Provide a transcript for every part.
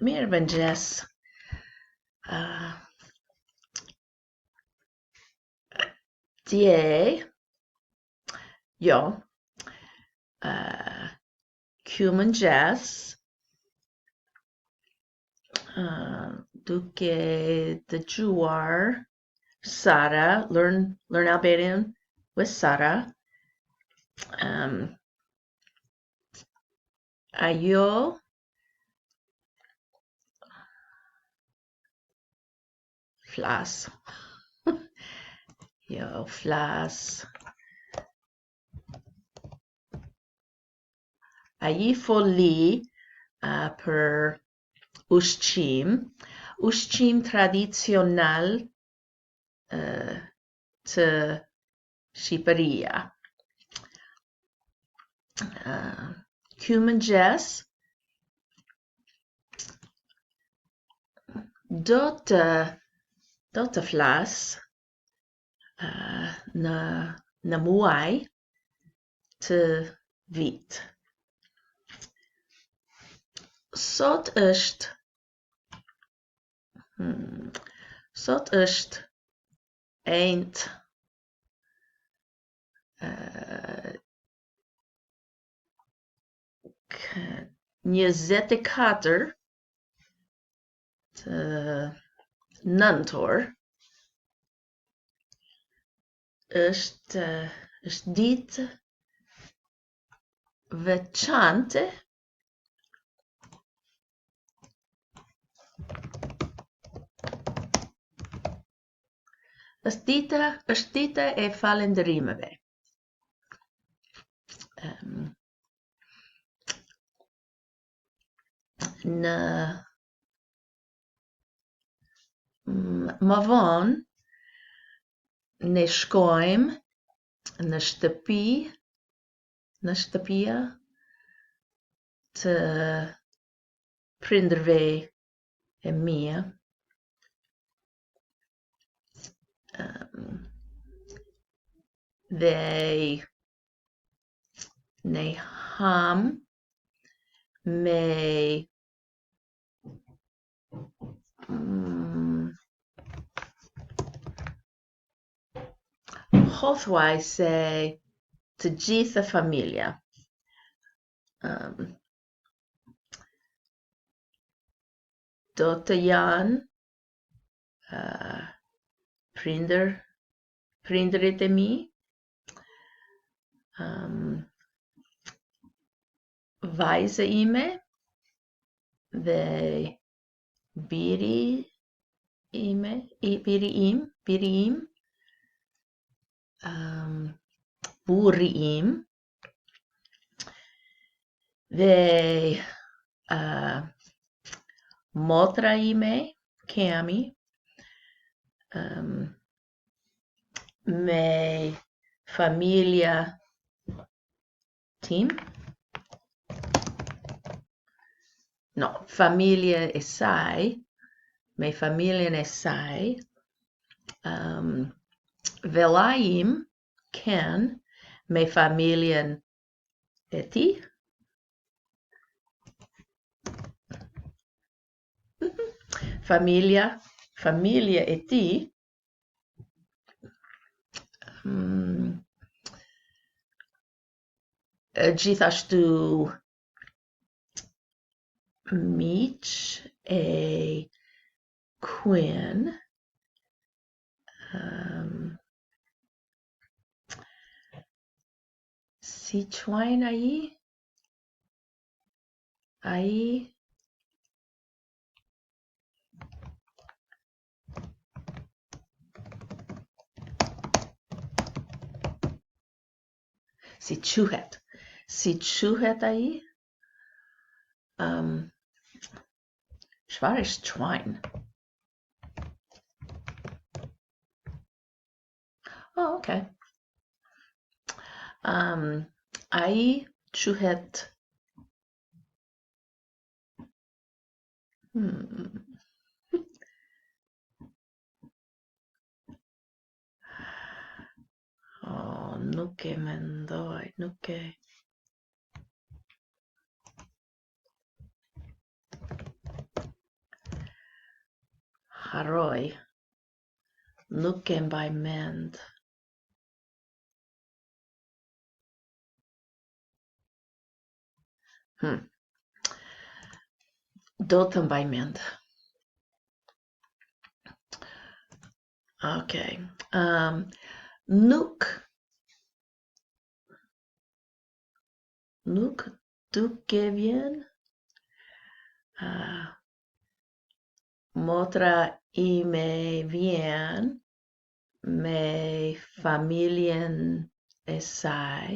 Mirëmëngjes. Dje, jo, ky mëngjes, duke dëgjuar Sara, Learn Albanian with Sara. Ajo flas. Jo flas. Ai foli për ushqim tradicional të Shqipëria. Ky mëngjes do të flas në muaj të vit. Sot është eint 24 të nëntor. Është ditë veçante është dita e falënderimeve. Më vonë ne shkojmë në shtëpia të prindërve e mia. Dhe ne ham me pothuajse të gjitha familja. Do të janë prindërit e mi, vajza ime dhe biri im, burri im dhe motra ime, Kami, me familja tim. No, familja e saj, me familjen e saj. Vëllai im, Ken, me familjen e tij. Familja e tij. Gjithashtu miq e Queen, si quajnë ai si quhet ai? Çfarë është quajnë? Oh, okay. Ai quhet nuk e mendoj, nuk e harroj. Nuk e mbaj mend. Do të mbaj mend. Okay. Nuk duke vjen. Motra ime vjen me familjen e saj.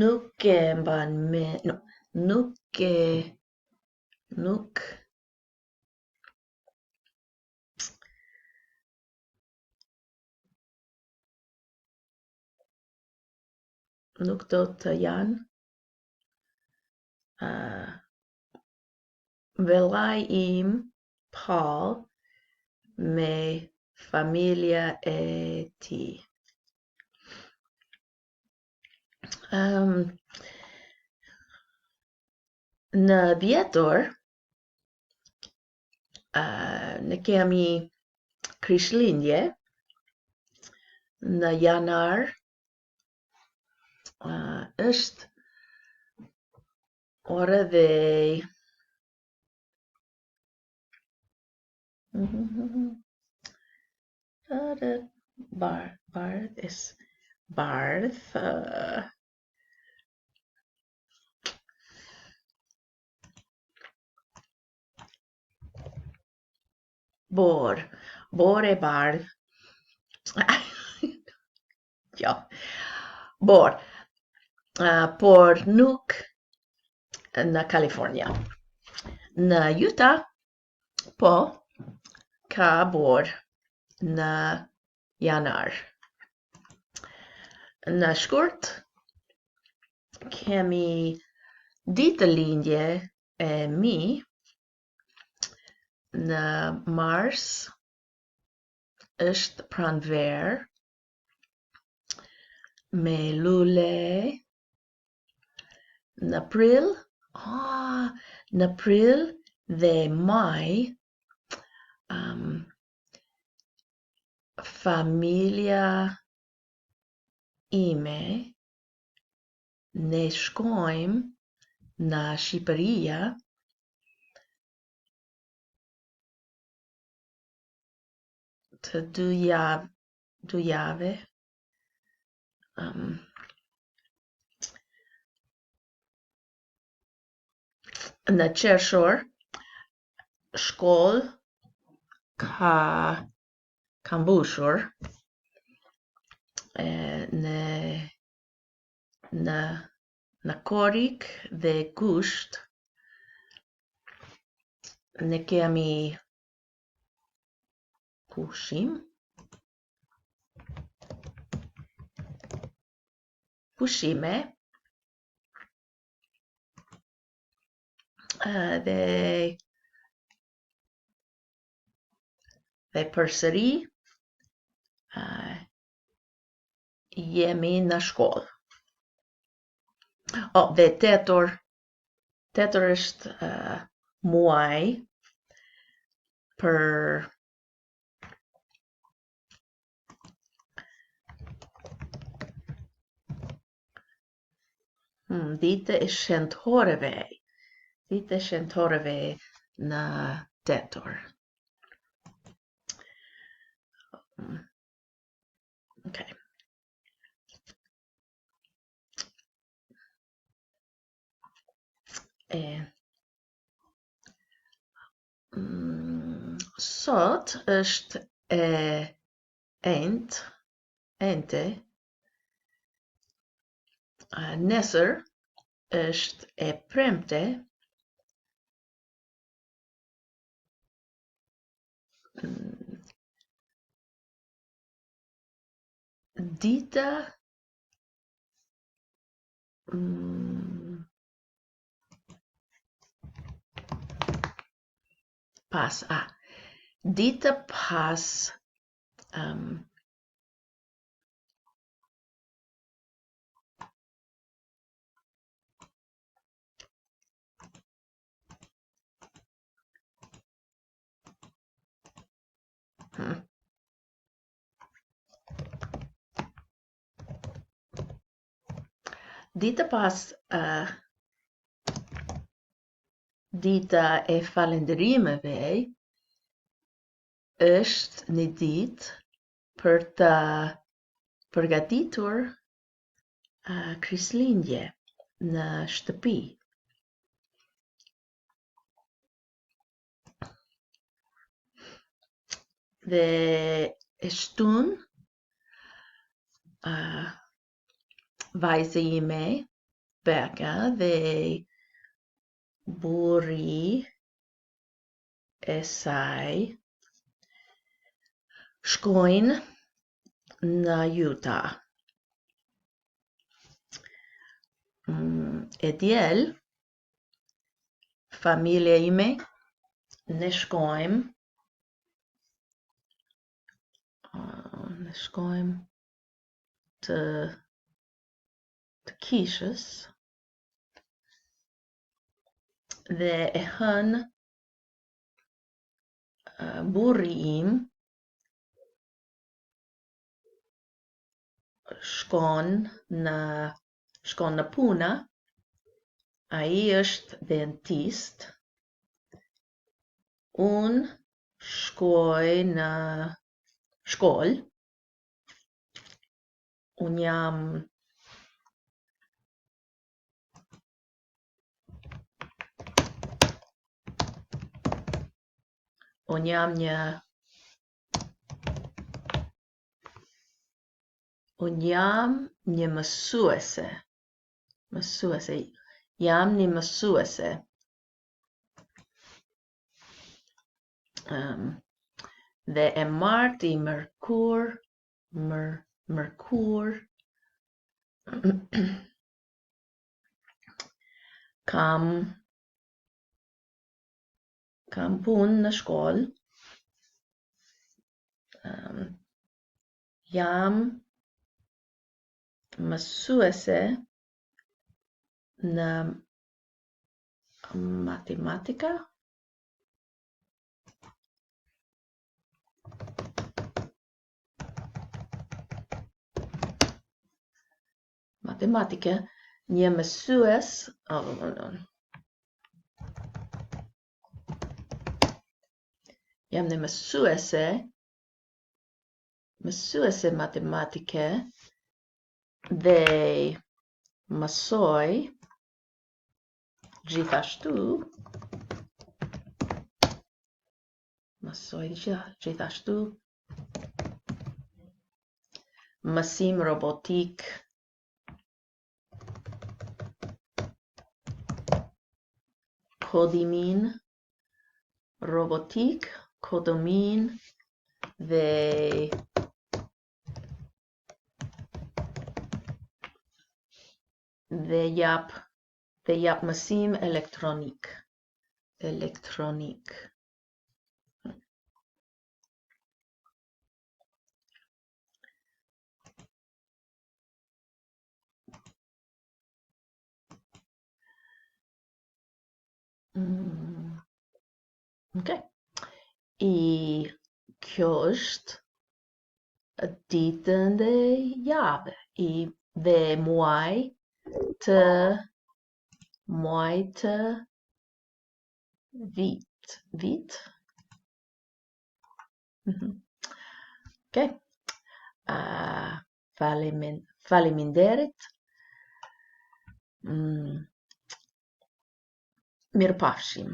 Nuk e mban mend. No, nuk do të janë. Vëllai im Paul me familja e tij. Në dhjetor, ne kemi Krishtlindje. Në janar është ora dhe Bardh. Bor e bardh. Ja. Bor. Por nuk në Kalifornia. Në Utah, po, ka bor në janar. Në shkurt, kemi ditëlindje e mi në mars, është pranver, me lule. Në prill dhe maj, familja ime ne shkojmë në Shqipëria të dy jave. Në qershor, shkollë ka mbushur. Në korik dhe gusht ne kemi pushime dhe përsëri jemi në shkollë. Dhe tetor është muaj për ditë e shenjtorëve. Ditë e shenjtorëve në tetor. Okay. Sot është ente. Nesër është e premte. Dita dita pas Dita pas dita e falënderimeve është një ditë për të përgatitur Krishtlindje në shtëpi. Dhe e shtun vajza ime, Beka, dhe burri e saj shkojnë në Utah. E diel, familja ime, ne shkojmë të kishës dhe e hën burri im shkon në puna, ai është dentist, unë shkoj në shkollë, unë jam një mësuese. Jam një mësuese. Dhe e marti mërkur kam punë në shkollë. Jam mësuese në matematika. Një mësues, jam një mësuese matematike dhe mësoj gjithashtu mësim robotik, kodimin robotik, dhe jap mësim elektronik. Okay. Kjo është ditën dhe javë dhe muaj të vit. Okay. Faleminderit. Mirëpafshim.